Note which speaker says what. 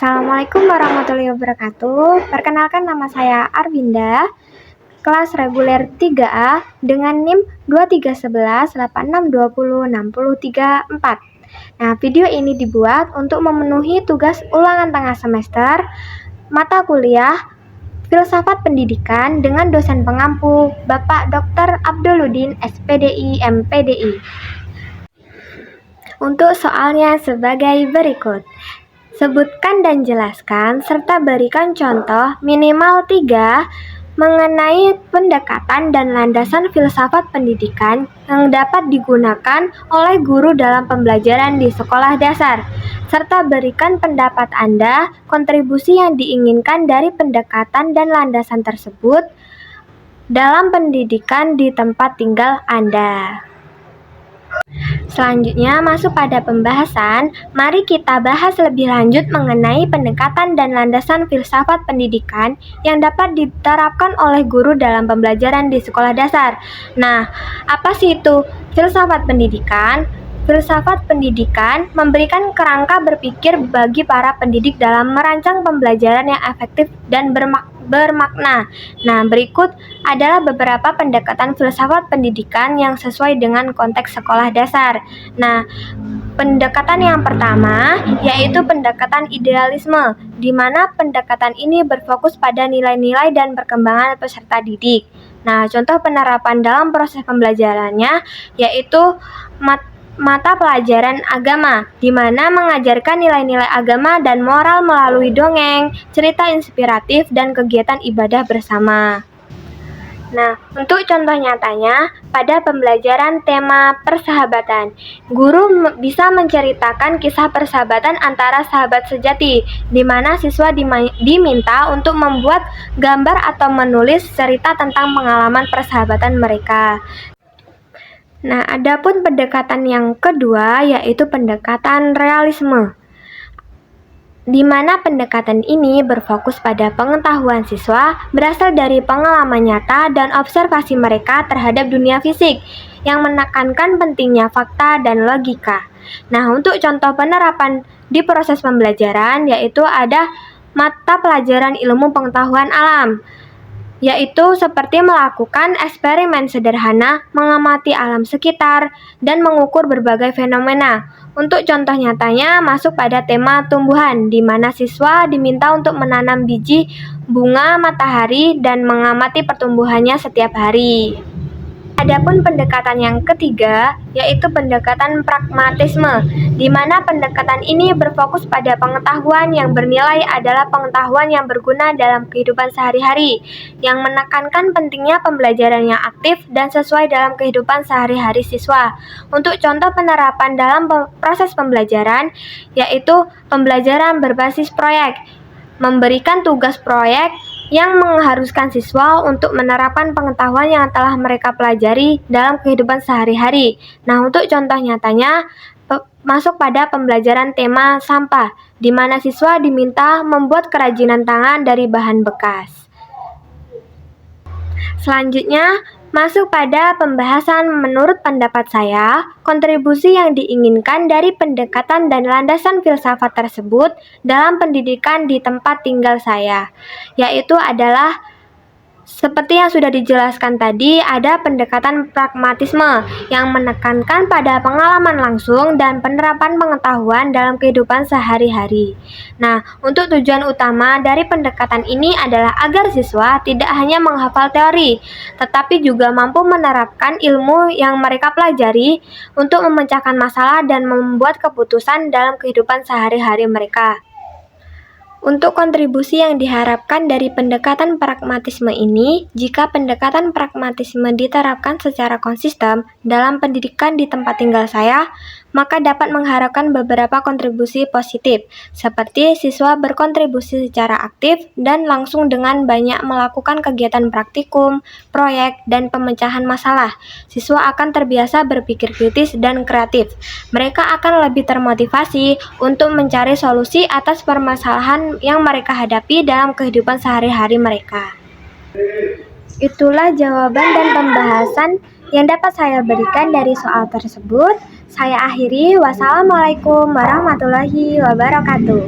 Speaker 1: Assalamualaikum warahmatullahi wabarakatuh. Perkenalkan, nama saya Arvinda, kelas reguler 3A dengan NIM 231186206034. Nah, video ini dibuat untuk memenuhi tugas ulangan tengah semester mata kuliah Filsafat Pendidikan dengan dosen pengampu Bapak Dr. Abduludin SPDI MPDI. Untuk soalnya sebagai berikut. Sebutkan dan jelaskan serta berikan contoh minimal 3 mengenai pendekatan dan landasan filsafat pendidikan yang dapat digunakan oleh guru dalam pembelajaran di sekolah dasar, serta berikan pendapat Anda, kontribusi yang diinginkan dari pendekatan dan landasan tersebut dalam pendidikan di tempat tinggal Anda. Selanjutnya masuk pada pembahasan, mari kita bahas lebih lanjut mengenai pendekatan dan landasan filsafat pendidikan yang dapat diterapkan oleh guru dalam pembelajaran di sekolah dasar. Nah, apa sih itu filsafat pendidikan? Filsafat pendidikan memberikan kerangka berpikir bagi para pendidik dalam merancang pembelajaran yang efektif dan bermakna. Nah, berikut adalah beberapa pendekatan filsafat pendidikan yang sesuai dengan konteks sekolah dasar. Nah, pendekatan yang pertama yaitu pendekatan idealisme, di mana pendekatan ini berfokus pada nilai-nilai dan perkembangan peserta didik. Nah, contoh penerapan dalam proses pembelajarannya yaitu mata pelajaran agama, di mana mengajarkan nilai-nilai agama dan moral melalui dongeng, cerita inspiratif, dan kegiatan ibadah bersama. Nah, untuk contoh nyatanya, pada pembelajaran tema persahabatan, guru bisa menceritakan kisah persahabatan antara sahabat sejati, di mana siswa diminta untuk membuat gambar atau menulis cerita tentang pengalaman persahabatan mereka. Nah, adapun pendekatan yang kedua yaitu pendekatan realisme, di mana pendekatan ini berfokus pada pengetahuan siswa berasal dari pengalaman nyata dan observasi mereka terhadap dunia fisik yang menekankan pentingnya fakta dan logika. Nah, untuk contoh penerapan di proses pembelajaran yaitu ada mata pelajaran ilmu pengetahuan alam, yaitu seperti melakukan eksperimen sederhana, mengamati alam sekitar, dan mengukur berbagai fenomena. Untuk contoh nyatanya masuk pada tema tumbuhan, di mana siswa diminta untuk menanam biji bunga matahari dan mengamati pertumbuhannya setiap hari. Adapun pendekatan yang ketiga yaitu pendekatan pragmatisme, di mana pendekatan ini berfokus pada pengetahuan yang bernilai adalah pengetahuan yang berguna dalam kehidupan sehari-hari, yang menekankan pentingnya pembelajaran yang aktif dan sesuai dalam kehidupan sehari-hari siswa. Untuk contoh penerapan dalam proses pembelajaran yaitu pembelajaran berbasis proyek, memberikan tugas proyek yang mengharuskan siswa untuk menerapkan pengetahuan yang telah mereka pelajari dalam kehidupan sehari-hari. Nah, untuk contoh nyatanya masuk pada pembelajaran tema sampah, di mana siswa diminta membuat kerajinan tangan dari bahan bekas. Selanjutnya, masuk pada pembahasan menurut pendapat saya, kontribusi yang diinginkan dari pendekatan dan landasan filsafat tersebut dalam pendidikan di tempat tinggal saya, yaitu adalah seperti yang sudah dijelaskan tadi, ada pendekatan pragmatisme yang menekankan pada pengalaman langsung dan penerapan pengetahuan dalam kehidupan sehari-hari. Nah, untuk tujuan utama dari pendekatan ini adalah agar siswa tidak hanya menghafal teori, tetapi juga mampu menerapkan ilmu yang mereka pelajari untuk memecahkan masalah dan membuat keputusan dalam kehidupan sehari-hari mereka. Untuk kontribusi yang diharapkan dari pendekatan pragmatisme ini, jika pendekatan pragmatisme diterapkan secara konsisten dalam pendidikan di tempat tinggal saya, maka dapat mengharapkan beberapa kontribusi positif, seperti siswa berkontribusi secara aktif dan langsung dengan banyak melakukan kegiatan praktikum, proyek, dan pemecahan masalah. Siswa akan terbiasa berpikir kritis dan kreatif. Mereka akan lebih termotivasi untuk mencari solusi atas permasalahan yang mereka hadapi dalam kehidupan sehari-hari mereka. Itulah jawaban dan pembahasan yang dapat saya berikan dari soal tersebut. Saya akhiri. Wassalamualaikum warahmatullahi wabarakatuh.